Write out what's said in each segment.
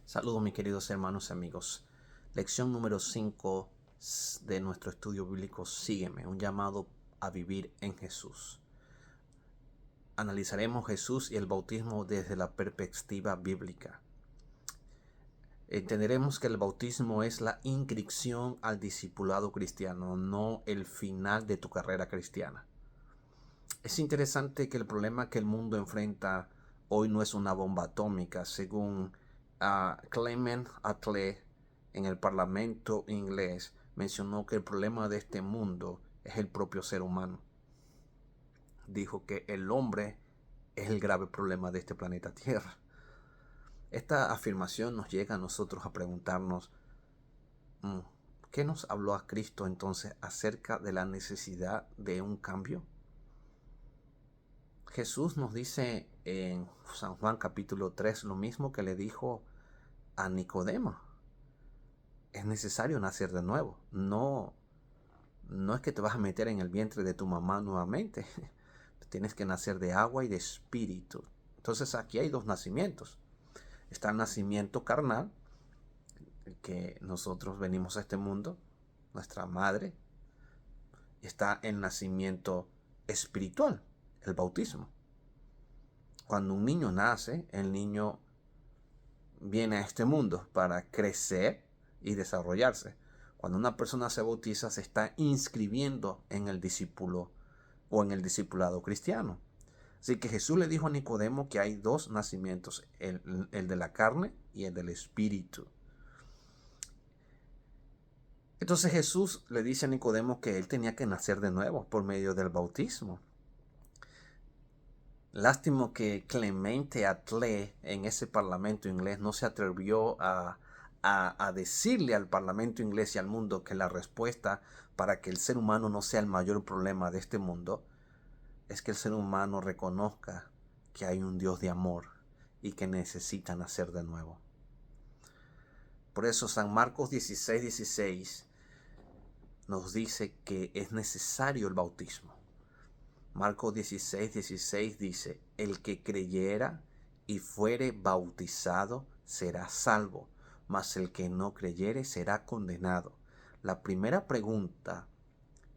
Saludos mis queridos hermanos y amigos. Lección número 5 de nuestro estudio bíblico, Sígueme, un llamado a vivir en Jesús. Analizaremos Jesús y el bautismo desde la perspectiva bíblica. Entenderemos que el bautismo es la inscripción al discipulado cristiano, no el final de tu carrera cristiana. Es interesante que el problema que el mundo enfrenta hoy no es una bomba atómica, según Clement Attlee en el Parlamento inglés mencionó que el problema de este mundo es el propio ser humano. Dijo que el hombre es el grave problema de este planeta Tierra. Esta afirmación nos llega a nosotros a preguntarnos, ¿qué nos habló a Cristo entonces acerca de la necesidad de un cambio? Jesús nos dice en San Juan capítulo 3 lo mismo que le dijo a Nicodemo. Es necesario nacer de nuevo. No es que te vas a meter en el vientre de tu mamá nuevamente. Tienes que nacer de agua y de espíritu. Entonces aquí hay dos nacimientos. Está el nacimiento carnal, que nosotros venimos a este mundo, nuestra madre. Está el nacimiento espiritual, el bautismo. Cuando un niño nace, el niño viene a este mundo para crecer y desarrollarse. Cuando una persona se bautiza, se está inscribiendo en el discípulo o en el discipulado cristiano. Así que Jesús le dijo a Nicodemo que hay dos nacimientos, el de la carne y el del espíritu. Entonces Jesús le dice a Nicodemo que él tenía que nacer de nuevo por medio del bautismo. Lástima que Clemente Attlee en ese parlamento inglés no se atrevió a decirle al parlamento inglés y al mundo que la respuesta para que el ser humano no sea el mayor problema de este mundo es que el ser humano reconozca que hay un Dios de amor y que necesita nacer de nuevo. Por eso San Marcos 16:16 nos dice que es necesario el bautismo. Marcos 16:16 dice, el que creyera y fuere bautizado será salvo, mas el que no creyere será condenado. La primera pregunta,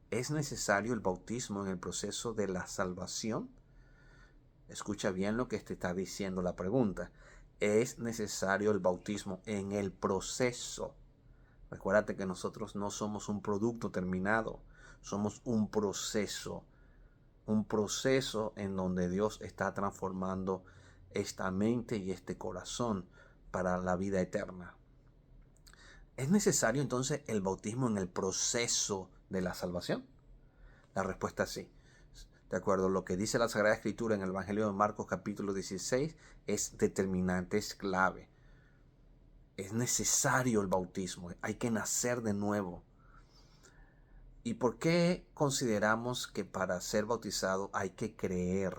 ¿es necesario el bautismo en el proceso de la salvación? Escucha bien lo que te está diciendo la pregunta. ¿Es necesario el bautismo en el proceso? Recuérdate que nosotros no somos un producto terminado, somos un proceso en donde Dios está transformando esta mente y este corazón para la vida eterna. ¿Es necesario entonces el bautismo en el proceso de la salvación? La respuesta es sí. De acuerdo a lo que dice la Sagrada Escritura en el Evangelio de Marcos capítulo 16, es determinante, es clave. Es necesario el bautismo, hay que nacer de nuevo. ¿Y por qué consideramos que para ser bautizado hay que creer?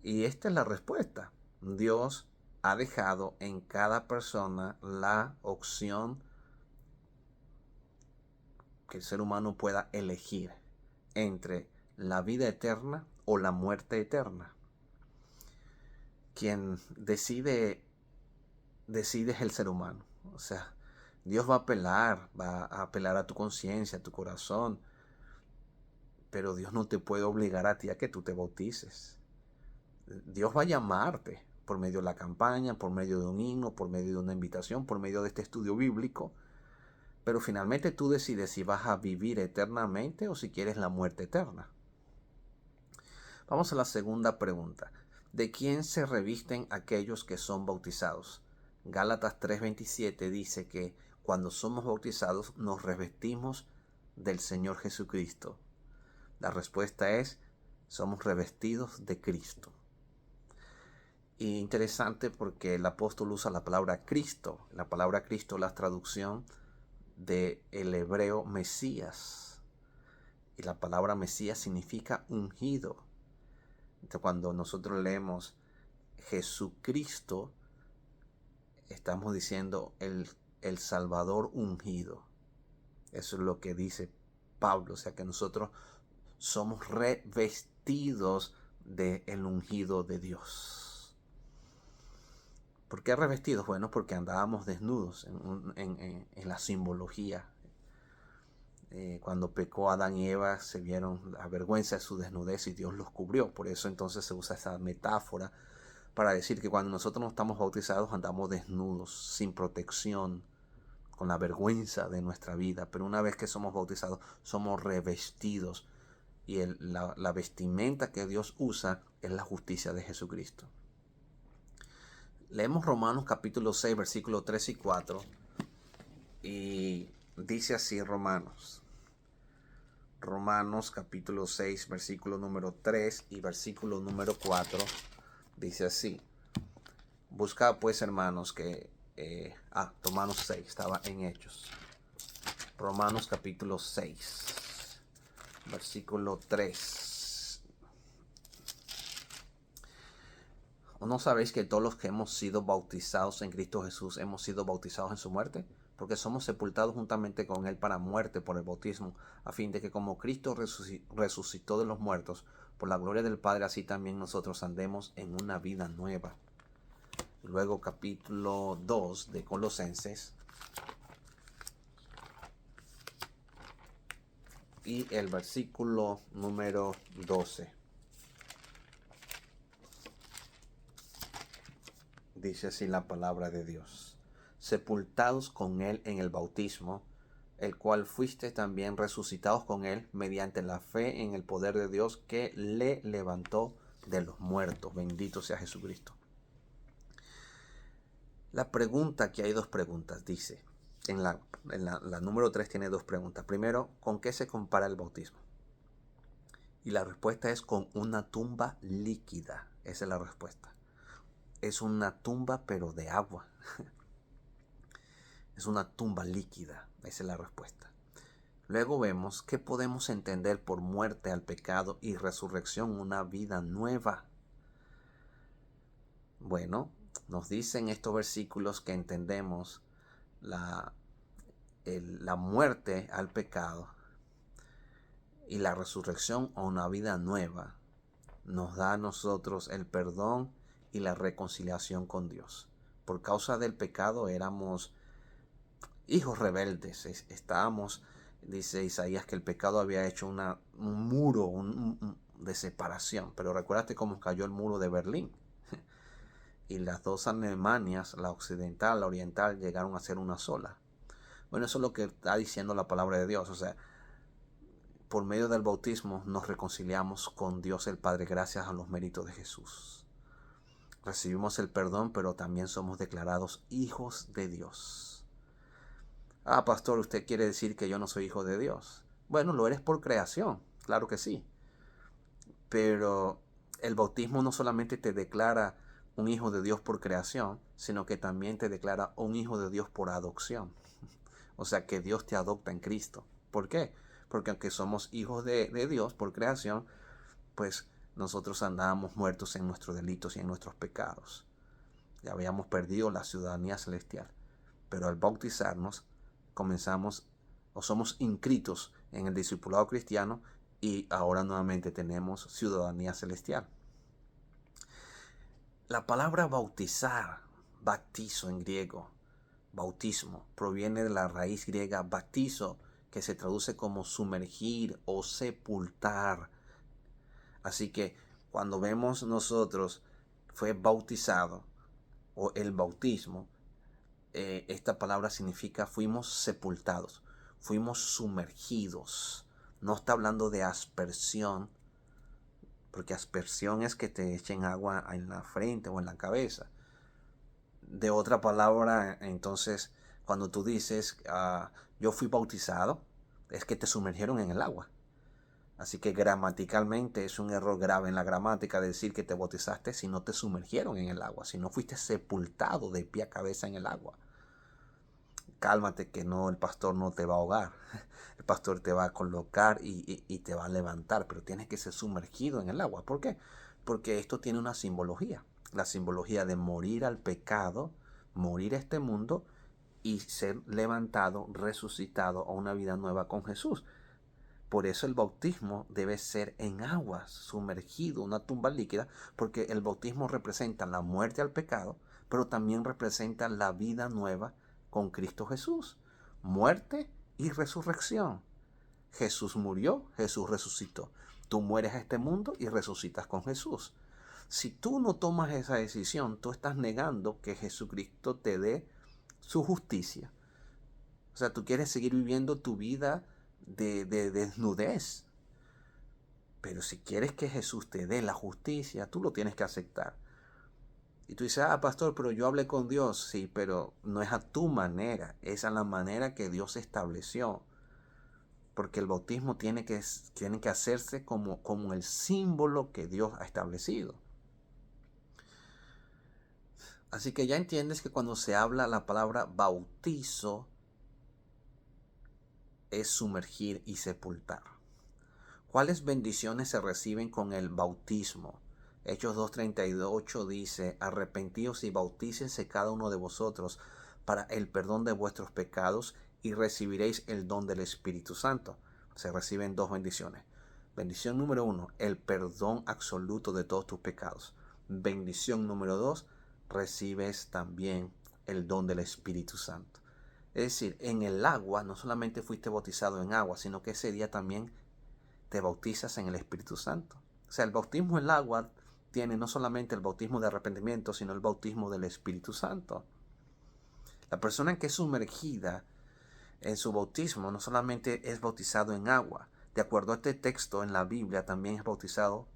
Y esta es la respuesta. Dios ha dejado en cada persona la opción que el ser humano pueda elegir entre la vida eterna o la muerte eterna. Quien decide es el ser humano. O sea, Dios va a apelar a tu conciencia, a tu corazón, pero Dios no te puede obligar a ti a que tú te bautices. Dios va a llamarte por medio de la campaña, por medio de un himno, por medio de una invitación, por medio de este estudio bíblico, pero finalmente tú decides si vas a vivir eternamente o si quieres la muerte eterna. Vamos a la segunda pregunta. ¿De quién se revisten aquellos que son bautizados? Gálatas 3:27 dice que cuando somos bautizados nos revestimos del Señor Jesucristo. La respuesta es, somos revestidos de Cristo. Y interesante porque el apóstol usa la palabra Cristo. La palabra Cristo es la traducción del hebreo Mesías. Y la palabra Mesías significa ungido. Entonces, cuando nosotros leemos Jesucristo, estamos diciendo el Salvador ungido. Eso es lo que dice Pablo. O sea que nosotros somos revestidos del ungido de Dios. ¿Por qué revestidos? Bueno, porque andábamos desnudos en la simbología. Cuando pecó Adán y Eva se vieron la vergüenza de su desnudez y Dios los cubrió. Por eso entonces se usa esa metáfora para decir que cuando nosotros no estamos bautizados andamos desnudos, sin protección, con la vergüenza de nuestra vida. Pero una vez que somos bautizados somos revestidos y la vestimenta que Dios usa es la justicia de Jesucristo. Leemos Romanos capítulo 6, versículos 3 y 4 y dice así Romanos capítulo 6, versículo número 3 y versículo número 4, dice así: buscad pues, hermanos, que... Romanos 6, estaba en Hechos. Romanos capítulo 6, versículo 3. ¿O no sabéis que todos los que hemos sido bautizados en Cristo Jesús hemos sido bautizados en su muerte? Porque somos sepultados juntamente con Él para muerte por el bautismo, a fin de que como Cristo resucitó de los muertos, por la gloria del Padre, así también nosotros andemos en una vida nueva. Luego capítulo 2 de Colosenses y el versículo número 12. Dice así la palabra de Dios: sepultados con Él en el bautismo, el cual fuiste también resucitados con Él mediante la fe en el poder de Dios que le levantó de los muertos. Bendito sea Jesucristo. La pregunta, aquí hay dos preguntas, dice. En la número 3 tiene dos preguntas. Primero, ¿con qué se compara el bautismo? Y la respuesta es con una tumba líquida. Esa es la respuesta. Es una tumba pero de agua. Es una tumba líquida. Esa es la respuesta. Luego vemos qué podemos entender por muerte al pecado y resurrección, una vida nueva. Bueno, nos dicen estos versículos que entendemos la muerte al pecado y la resurrección a una vida nueva. Nos da a nosotros el perdón y la reconciliación con Dios. Por causa del pecado éramos hijos rebeldes. Estábamos, dice Isaías, que el pecado había hecho un muro de separación. Pero recuérdate cómo cayó el muro de Berlín. Y las dos Alemanias, la occidental, la oriental, llegaron a ser una sola. Bueno, eso es lo que está diciendo la palabra de Dios. O sea, por medio del bautismo nos reconciliamos con Dios el Padre gracias a los méritos de Jesús. Recibimos el perdón, pero también somos declarados hijos de Dios. Ah, pastor, ¿usted quiere decir que yo no soy hijo de Dios? Bueno, lo eres por creación, claro que sí. Pero el bautismo no solamente te declara un hijo de Dios por creación, sino que también te declara un hijo de Dios por adopción. O sea que Dios te adopta en Cristo. ¿Por qué? Porque aunque somos hijos de Dios por creación, pues nosotros andábamos muertos en nuestros delitos y en nuestros pecados. Ya habíamos perdido la ciudadanía celestial. Pero al bautizarnos, comenzamos o somos inscritos en el discipulado cristiano y ahora nuevamente tenemos ciudadanía celestial. La palabra bautizar, baptizo en griego, bautismo, proviene de la raíz griega baptizo, que se traduce como sumergir o sepultar. Así que cuando vemos nosotros fue bautizado o el bautismo, esta palabra significa fuimos sepultados, fuimos sumergidos. No está hablando de aspersión, porque aspersión es que te echen agua en la frente o en la cabeza. De otra palabra, entonces, cuando tú dices yo fui bautizado, es que te sumergieron en el agua. Así que gramaticalmente es un error grave en la gramática decir que te bautizaste si no te sumergieron en el agua, si no fuiste sepultado de pie a cabeza en el agua. Cálmate, que no, el pastor no te va a ahogar. El pastor te va a colocar y te va a levantar, pero tienes que ser sumergido en el agua. ¿Por qué? Porque esto tiene una simbología. La simbología de morir al pecado, morir a este mundo y ser levantado, resucitado a una vida nueva con Jesús. Por eso el bautismo debe ser en aguas, sumergido, una tumba líquida, porque el bautismo representa la muerte al pecado, pero también representa la vida nueva con Cristo Jesús, muerte y resurrección. Jesús murió, Jesús resucitó. Tú mueres a este mundo y resucitas con Jesús. Si tú no tomas esa decisión, tú estás negando que Jesucristo te dé su justicia. O sea, tú quieres seguir viviendo tu vida de desnudez. Pero si quieres que Jesús te dé la justicia, tú lo tienes que aceptar. Y tú dices, pastor, pero yo hablé con Dios. Sí, pero no es a tu manera, es a la manera que Dios estableció. Porque el bautismo tiene que hacerse como el símbolo que Dios ha establecido. Así que ya entiendes que cuando se habla la palabra bautizo es sumergir y sepultar. ¿Cuáles bendiciones se reciben con el bautismo? Hechos 2:38 dice, arrepentíos y bautícense cada uno de vosotros para el perdón de vuestros pecados y recibiréis el don del Espíritu Santo. Se reciben dos bendiciones. Bendición número 1, el perdón absoluto de todos tus pecados. Bendición número 2, recibes también el don del Espíritu Santo. Es decir, en el agua no solamente fuiste bautizado en agua, sino que ese día también te bautizas en el Espíritu Santo. O sea, el bautismo en el agua tiene no solamente el bautismo de arrepentimiento, sino el bautismo del Espíritu Santo. La persona que es sumergida en su bautismo no solamente es bautizado en agua. De acuerdo a este texto en la Biblia, también es bautizado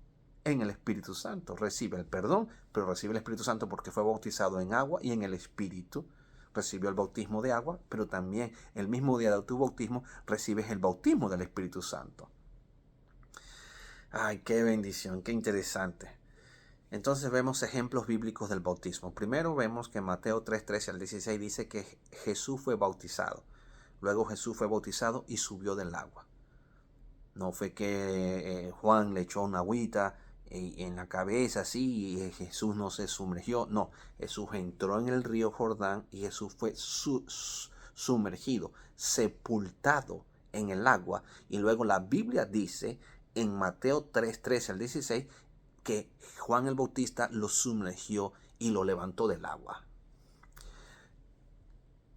en el Espíritu Santo. Recibe el perdón, pero recibe el Espíritu Santo porque fue bautizado en agua y en el Espíritu. Recibió el bautismo de agua, pero también el mismo día de tu bautismo recibes el bautismo del Espíritu Santo. Ay, qué bendición, qué interesante. Entonces vemos ejemplos bíblicos del bautismo. Primero vemos que Mateo 3:13 al 16 dice que Jesús fue bautizado. Luego Jesús fue bautizado y subió del agua. No fue que Juan le echó una agüita en la cabeza así y Jesús no se sumergió. No, Jesús entró en el río Jordán y Jesús fue sumergido, sepultado en el agua. Y luego la Biblia dice en Mateo 3:13 al 16 que Juan el Bautista lo sumergió y lo levantó del agua.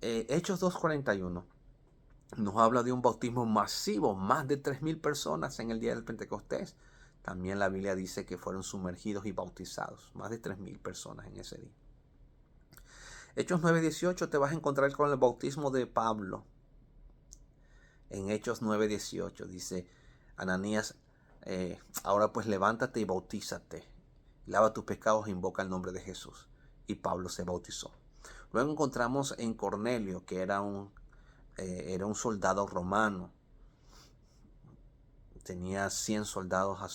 Hechos 2:41 nos habla de un bautismo masivo, más de 3,000 personas en el día del Pentecostés. También la Biblia dice que fueron sumergidos y bautizados, más de 3,000 personas en ese día. Hechos 9:18 te vas a encontrar con el bautismo de Pablo. En Hechos 9:18 dice, Ananías, ahora pues levántate y bautízate, lava tus pecados e invoca el nombre de Jesús. Y Pablo se bautizó. Luego encontramos en Cornelio, que era un soldado romano. Tenía 100 soldados a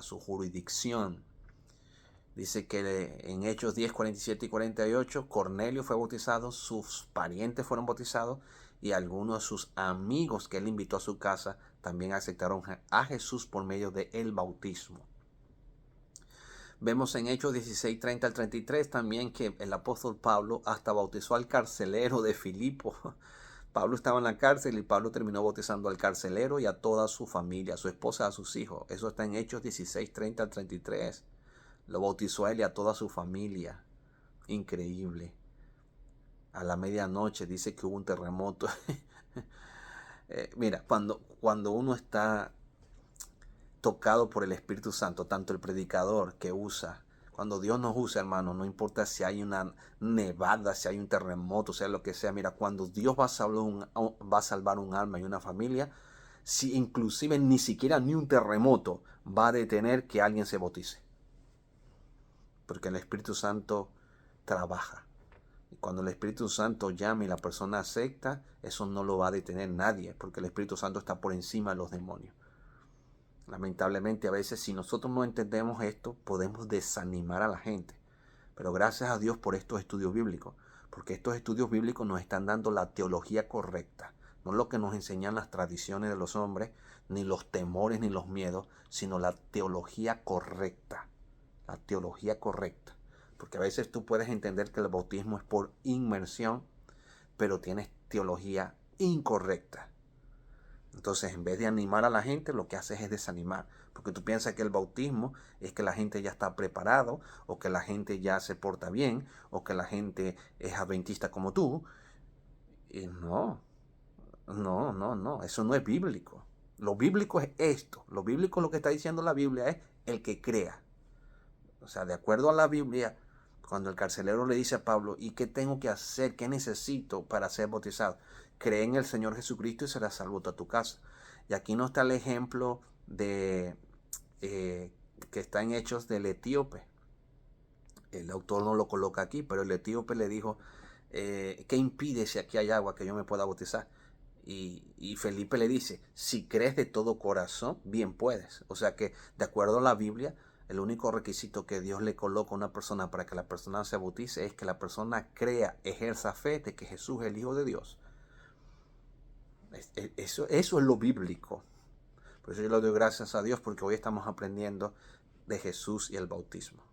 su jurisdicción. Dice que en Hechos 10, 47 y 48, Cornelio fue bautizado, sus parientes fueron bautizados y algunos de sus amigos que él invitó a su casa también aceptaron a Jesús por medio del bautismo. Vemos en Hechos 16, 30 al 33 también que el apóstol Pablo hasta bautizó al carcelero de Filipo. Pablo estaba en la cárcel y Pablo terminó bautizando al carcelero y a toda su familia, a su esposa, a sus hijos. Eso está en Hechos 16, 30 al 33. Lo bautizó a él y a toda su familia. Increíble. A la medianoche dice que hubo un terremoto. Mira, cuando uno está tocado por el Espíritu Santo, tanto el predicador que usa, cuando Dios nos usa, hermano, no importa si hay una nevada, si hay un terremoto, sea lo que sea, mira, cuando Dios va a salvar un alma y una familia, si inclusive ni siquiera ni un terremoto va a detener que alguien se bautice. Porque el Espíritu Santo trabaja. Y cuando el Espíritu Santo llama y la persona acepta, eso no lo va a detener nadie, porque el Espíritu Santo está por encima de los demonios. Lamentablemente a veces si nosotros no entendemos esto, podemos desanimar a la gente. Pero gracias a Dios por estos estudios bíblicos, porque estos estudios bíblicos nos están dando la teología correcta, no lo que nos enseñan las tradiciones de los hombres, ni los temores ni los miedos, sino la teología correcta. La teología correcta. Porque a veces tú puedes entender que el bautismo es por inmersión, pero tienes teología incorrecta. Entonces, en vez de animar a la gente, lo que haces es desanimar. Porque tú piensas que el bautismo es que la gente ya está preparado, o que la gente ya se porta bien, o que la gente es adventista como tú. Y no, no, eso no es bíblico. Lo bíblico es esto. Lo bíblico, lo que está diciendo la Biblia es el que crea. O sea, de acuerdo a la Biblia, cuando el carcelero le dice a Pablo, ¿y qué tengo que hacer? ¿Qué necesito para ser bautizado? Cree en el Señor Jesucristo y serás salvo a tu casa. Y aquí no está el ejemplo de que está en Hechos del etíope. El autor no lo coloca aquí, pero el etíope le dijo, ¿qué impide si aquí hay agua que yo me pueda bautizar? Y Felipe le dice, si crees de todo corazón, bien puedes. O sea que, de acuerdo a la Biblia, el único requisito que Dios le coloca a una persona para que la persona se bautice es que la persona crea, ejerza fe de que Jesús es el Hijo de Dios. Eso es lo bíblico. Por eso yo le doy gracias a Dios porque hoy estamos aprendiendo de Jesús y el bautismo.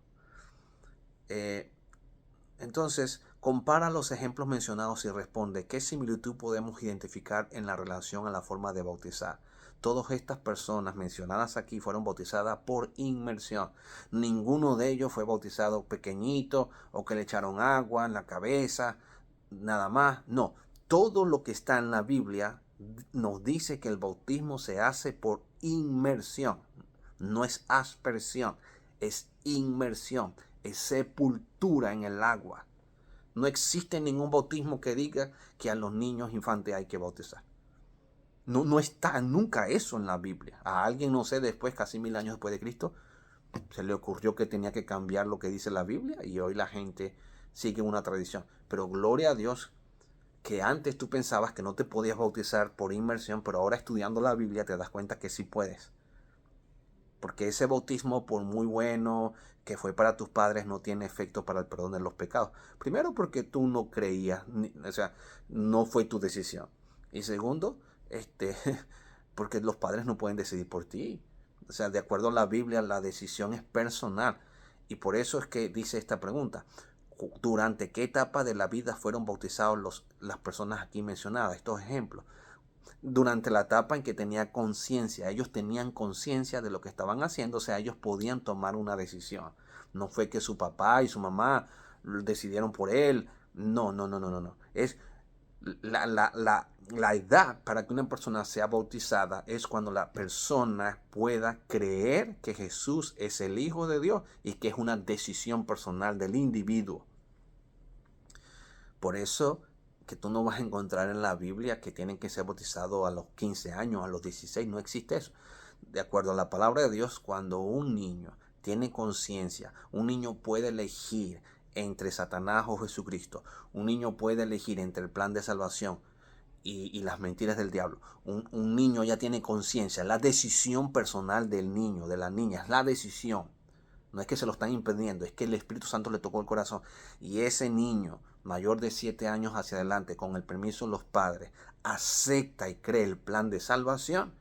Entonces, compara los ejemplos mencionados y responde qué similitud podemos identificar en la relación a la forma de bautizar. Todas estas personas mencionadas aquí fueron bautizadas por inmersión. Ninguno de ellos fue bautizado pequeñito o que le echaron agua en la cabeza, nada más. No, todo lo que está en la Biblia nos dice que el bautismo se hace por inmersión. No es aspersión, es inmersión, es sepultura en el agua. No existe ningún bautismo que diga que a los niños infantes hay que bautizar. No está nunca eso en la Biblia. A alguien, no sé, después, casi 1000 años después de Cristo, se le ocurrió que tenía que cambiar lo que dice la Biblia y hoy la gente sigue una tradición. Pero gloria a Dios que antes tú pensabas que no te podías bautizar por inmersión, pero ahora estudiando la Biblia te das cuenta que sí puedes. Porque ese bautismo, por muy bueno que fue para tus padres, no tiene efecto para el perdón de los pecados. Primero, porque tú no creías, o sea, no fue tu decisión. Y segundo, porque los padres no pueden decidir por ti. O sea, de acuerdo a la Biblia, la decisión es personal. Y por eso es que dice esta pregunta. ¿Durante qué etapa de la vida fueron bautizados las personas aquí mencionadas? Estos ejemplos. Durante la etapa en que tenía conciencia. Ellos tenían conciencia de lo que estaban haciendo, o sea, ellos podían tomar una decisión. No fue que su papá y su mamá decidieron por él. No. Es la edad para que una persona sea bautizada es cuando la persona pueda creer que Jesús es el Hijo de Dios y que es una decisión personal del individuo. Por eso que tú no vas a encontrar en la Biblia que tienen que ser bautizados a los 15 años, a los 16, no existe eso. De acuerdo a la palabra de Dios, cuando un niño tiene conciencia, un niño puede elegir entre Satanás o Jesucristo, un niño puede elegir entre el plan de salvación y las mentiras del diablo. Un niño ya tiene conciencia, la decisión personal del niño, de la niña, es la decisión. No es que se lo están impidiendo, es que el Espíritu Santo le tocó el corazón. Y ese niño mayor de 7 años hacia adelante, con el permiso de los padres, acepta y cree el plan de salvación,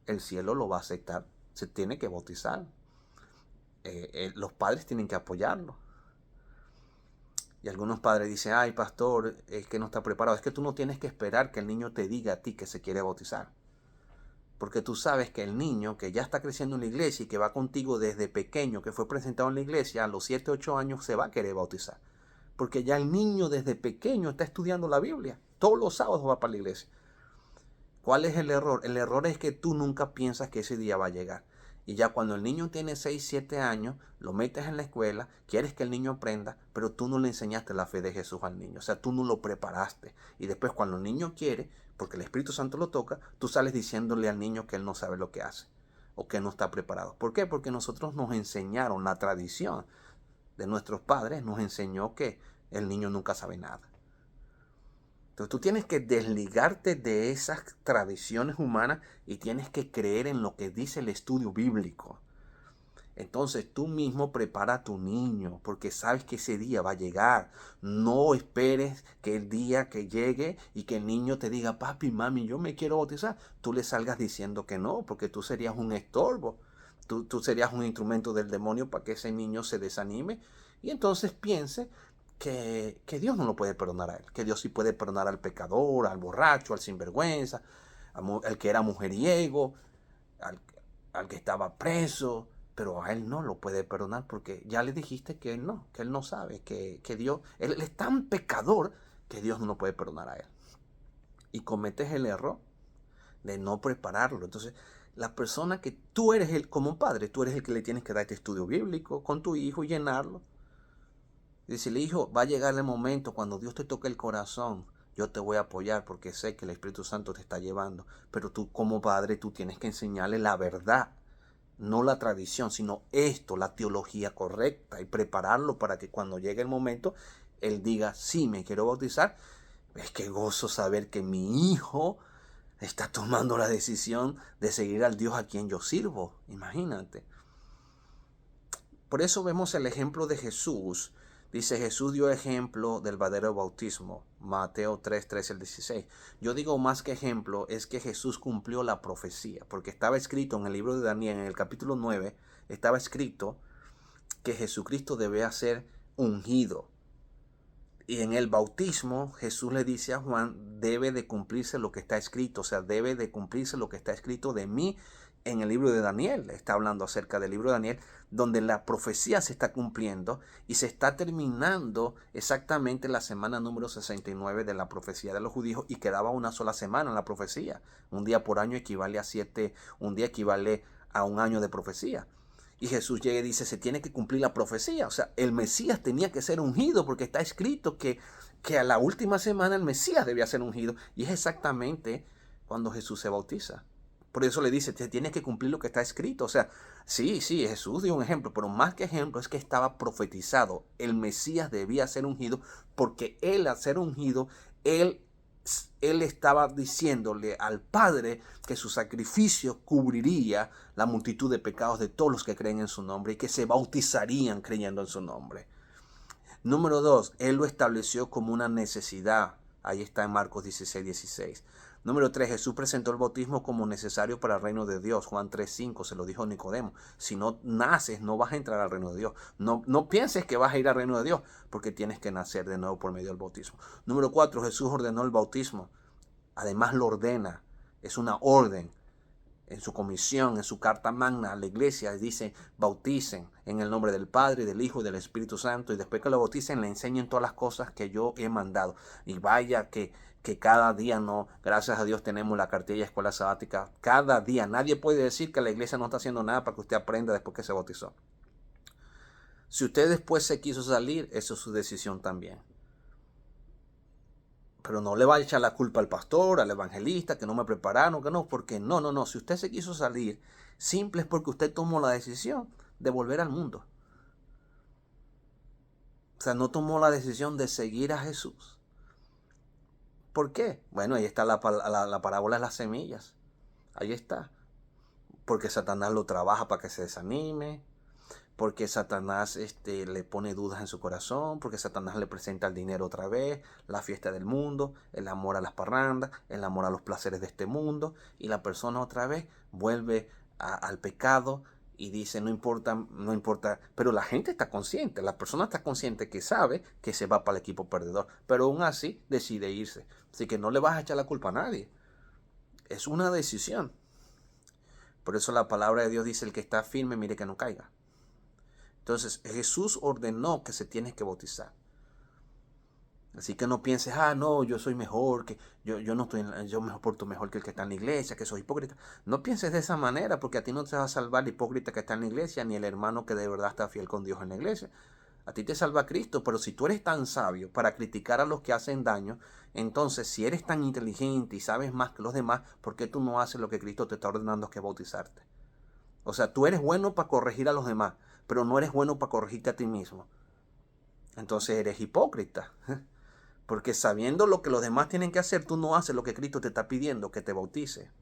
el cielo lo va a aceptar. Se tiene que bautizar. Los padres tienen que apoyarlo. Y algunos padres dicen, ay pastor, es que no está preparado. Es que tú no tienes que esperar que el niño te diga a ti que se quiere bautizar. Porque tú sabes que el niño que ya está creciendo en la iglesia y que va contigo desde pequeño, que fue presentado en la iglesia, a los 7, 8 años se va a querer bautizar. Porque ya el niño desde pequeño está estudiando la Biblia. Todos los sábados va para la iglesia. ¿Cuál es el error? El error es que tú nunca piensas que ese día va a llegar. Y ya cuando el niño tiene 6, 7 años, lo metes en la escuela, quieres que el niño aprenda, pero tú no le enseñaste la fe de Jesús al niño. O sea, tú no lo preparaste. Y después cuando el niño quiere, porque el Espíritu Santo lo toca, tú sales diciéndole al niño que él no sabe lo que hace o que no está preparado. ¿Por qué? Porque nosotros nos enseñaron, la tradición de nuestros padres nos enseñó que el niño nunca sabe nada. Entonces tú tienes que desligarte de esas tradiciones humanas y tienes que creer en lo que dice el estudio bíblico. Entonces tú mismo prepara a tu niño porque sabes que ese día va a llegar. No esperes que el día que llegue y que el niño te diga, papi, mami, yo me quiero bautizar. Tú le salgas diciendo que no, porque tú serías un estorbo. Tú serías un instrumento del demonio para que ese niño se desanime y entonces piense que Dios no lo puede perdonar a él, que Dios sí puede perdonar al pecador, al borracho, al sinvergüenza, al que era mujeriego, al, al que estaba preso, pero a él no lo puede perdonar porque ya le dijiste que él no sabe, que Dios, él es tan pecador que Dios no lo puede perdonar a él. Y cometes el error de no prepararlo. Entonces, la persona que tú eres como un padre, tú eres el que le tienes que dar este estudio bíblico con tu hijo y llenarlo. Y decirle, hijo, va a llegar el momento cuando Dios te toque el corazón, yo te voy a apoyar porque sé que el Espíritu Santo te está llevando. Pero tú como padre, tú tienes que enseñarle la verdad, no la tradición, sino esto, la teología correcta, y prepararlo para que cuando llegue el momento, él diga, sí, me quiero bautizar. Es que gozo saber que mi hijo está tomando la decisión de seguir al Dios a quien yo sirvo. Imagínate. Por eso vemos el ejemplo de Jesús. Dice, Jesús dio ejemplo del verdadero bautismo. Mateo 3, 13 al 16. Yo digo más que ejemplo, es que Jesús cumplió la profecía. Porque estaba escrito en el libro de Daniel, en el capítulo 9, estaba escrito que Jesucristo debía ser ungido. Y en el bautismo Jesús le dice a Juan, debe de cumplirse lo que está escrito, o sea, debe de cumplirse lo que está escrito de mí en el libro de Daniel. Está hablando acerca del libro de Daniel, donde la profecía se está cumpliendo y se está terminando exactamente la semana número 69 de la profecía de los judíos y quedaba una sola semana en la profecía. Un día por año equivale a 7, un día equivale a un año de profecía. Y Jesús llega y dice, se tiene que cumplir la profecía. O sea, el Mesías tenía que ser ungido porque está escrito que a la última semana el Mesías debía ser ungido. Y es exactamente cuando Jesús se bautiza. Por eso le dice, se tiene que cumplir lo que está escrito. O sea, sí, Jesús dio un ejemplo, pero más que ejemplo es que estaba profetizado. El Mesías debía ser ungido porque él al ser ungido, él estaba diciéndole al Padre que su sacrificio cubriría la multitud de pecados de todos los que creen en su nombre y que se bautizarían creyendo en su nombre. Número 2, él lo estableció como una necesidad. Ahí está en Marcos 16, 16. Número 3, Jesús presentó el bautismo como necesario para el reino de Dios. Juan 3, 5, se lo dijo Nicodemo. Si no naces, no vas a entrar al reino de Dios. No pienses que vas a ir al reino de Dios, porque tienes que nacer de nuevo por medio del bautismo. Número 4, Jesús ordenó el bautismo. Además lo ordena. Es una orden. En su comisión, en su carta magna a la iglesia, dice, bauticen en el nombre del Padre, del Hijo y del Espíritu Santo, y después que lo bauticen, le enseñen todas las cosas que yo he mandado. Y vaya que cada día, no, gracias a Dios tenemos la cartilla de escuela sabática, cada día. Nadie puede decir que la iglesia no está haciendo nada para que usted aprenda después que se bautizó. Si usted después se quiso salir, eso es su decisión también. Pero no le va a echar la culpa al pastor, al evangelista, que no me prepararon, que no, porque no. Si usted se quiso salir, simple es porque usted tomó la decisión de volver al mundo. O sea, no tomó la decisión de seguir a Jesús. ¿Por qué? Bueno, ahí está la parábola de las semillas. Ahí está. Porque Satanás lo trabaja para que se desanime, porque Satanás le pone dudas en su corazón, porque Satanás le presenta el dinero otra vez, la fiesta del mundo, el amor a las parrandas, el amor a los placeres de este mundo, y la persona otra vez vuelve al pecado y dice, no importa, pero la gente está consciente, la persona está consciente que sabe que se va para el equipo perdedor, pero aún así decide irse. Así que no le vas a echar la culpa a nadie, es una decisión. Por eso la palabra de Dios dice, el que está firme, mire que no caiga. Entonces Jesús ordenó que se tiene que bautizar. Así que no pienses, no, yo soy mejor, que yo no estoy, yo me porto mejor que el que está en la iglesia, que soy hipócrita. No pienses de esa manera, porque a ti no te va a salvar el hipócrita que está en la iglesia, ni el hermano que de verdad está fiel con Dios en la iglesia. A ti te salva Cristo, pero si tú eres tan sabio para criticar a los que hacen daño, entonces si eres tan inteligente y sabes más que los demás, ¿por qué tú no haces lo que Cristo te está ordenando, que es bautizarte? O sea, tú eres bueno para corregir a los demás, pero no eres bueno para corregirte a ti mismo. Entonces eres hipócrita. Porque sabiendo lo que los demás tienen que hacer, tú no haces lo que Cristo te está pidiendo, que te bautice.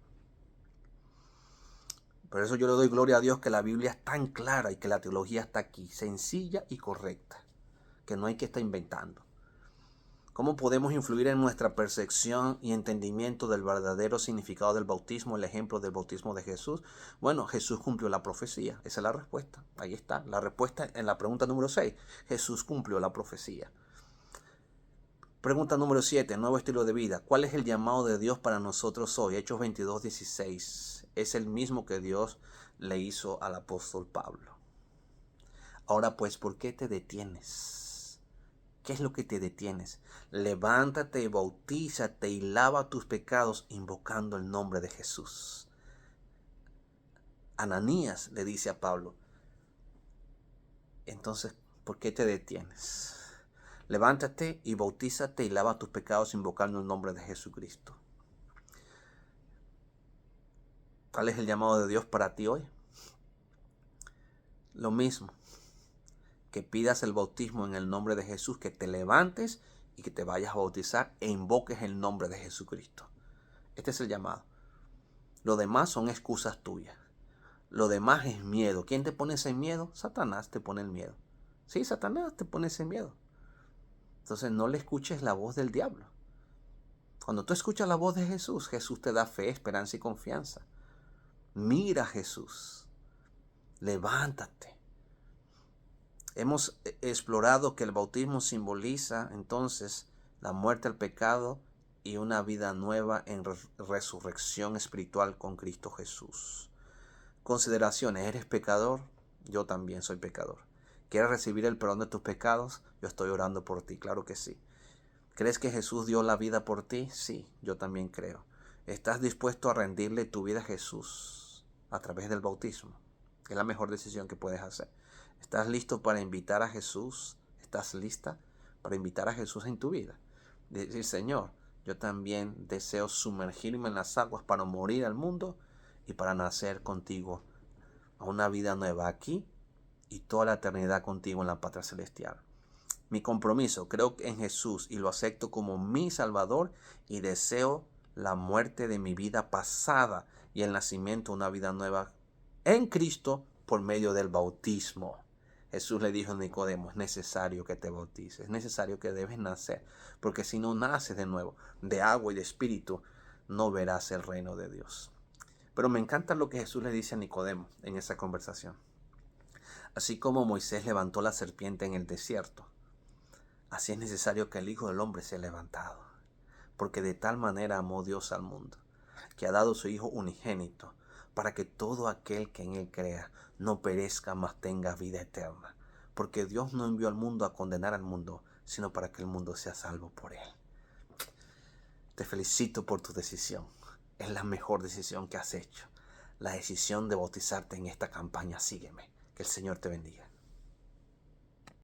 Por eso yo le doy gloria a Dios que la Biblia es tan clara y que la teología está aquí, sencilla y correcta, que no hay que estar inventando. ¿Cómo podemos influir en nuestra percepción y entendimiento del verdadero significado del bautismo, el ejemplo del bautismo de Jesús? Bueno, Jesús cumplió la profecía. Esa es la respuesta. Ahí está. La respuesta en la pregunta número 6. Jesús cumplió la profecía. Pregunta número 7, nuevo estilo de vida. ¿Cuál es el llamado de Dios para nosotros hoy? Hechos 22:16. Es el mismo que Dios le hizo al apóstol Pablo. Ahora pues, ¿por qué te detienes? ¿Qué es lo que te detienes? Levántate, bautízate y lava tus pecados invocando el nombre de Jesús. Ananías le dice a Pablo, entonces, ¿por qué te detienes? Levántate y bautízate y lava tus pecados invocando el nombre de Jesucristo. ¿Cuál es el llamado de Dios para ti hoy? Lo mismo, que pidas el bautismo en el nombre de Jesús, que te levantes y que te vayas a bautizar e invoques el nombre de Jesucristo. Este es el llamado. Lo demás son excusas tuyas. Lo demás es miedo. ¿Quién te pone ese miedo? Satanás te pone el miedo. Sí, Satanás te pone ese miedo. Entonces no le escuches la voz del diablo. Cuando tú escuchas la voz de Jesús, Jesús te da fe, esperanza y confianza. Mira a Jesús. Levántate. Hemos explorado que el bautismo simboliza entonces la muerte al pecado y una vida nueva en resurrección espiritual con Cristo Jesús. Consideraciones, ¿eres pecador? Yo también soy pecador. ¿Quieres recibir el perdón de tus pecados? Yo estoy orando por ti, claro que sí. ¿Crees que Jesús dio la vida por ti? Sí, yo también creo. ¿Estás dispuesto a rendirle tu vida a Jesús a través del bautismo? Es la mejor decisión que puedes hacer. ¿Estás listo para invitar a Jesús? ¿Estás lista para invitar a Jesús en tu vida? Decir, Señor, yo también deseo sumergirme en las aguas para morir al mundo y para nacer contigo a una vida nueva aquí y toda la eternidad contigo en la patria celestial. Mi compromiso, creo en Jesús y lo acepto como mi Salvador y deseo la muerte de mi vida pasada y el nacimiento de una vida nueva en Cristo por medio del bautismo. Jesús le dijo a Nicodemo, es necesario que te bautices, es necesario que debes nacer, porque si no naces de nuevo, de agua y de espíritu, no verás el reino de Dios. Pero me encanta lo que Jesús le dice a Nicodemo en esa conversación. Así como Moisés levantó la serpiente en el desierto, así es necesario que el Hijo del Hombre sea levantado, porque de tal manera amó Dios al mundo, que ha dado su Hijo unigénito, para que todo aquel que en Él crea no perezca, mas tenga vida eterna. Porque Dios no envió al mundo a condenar al mundo, sino para que el mundo sea salvo por Él. Te felicito por tu decisión. Es la mejor decisión que has hecho. La decisión de bautizarte en esta campaña. Sígueme. Que el Señor te bendiga.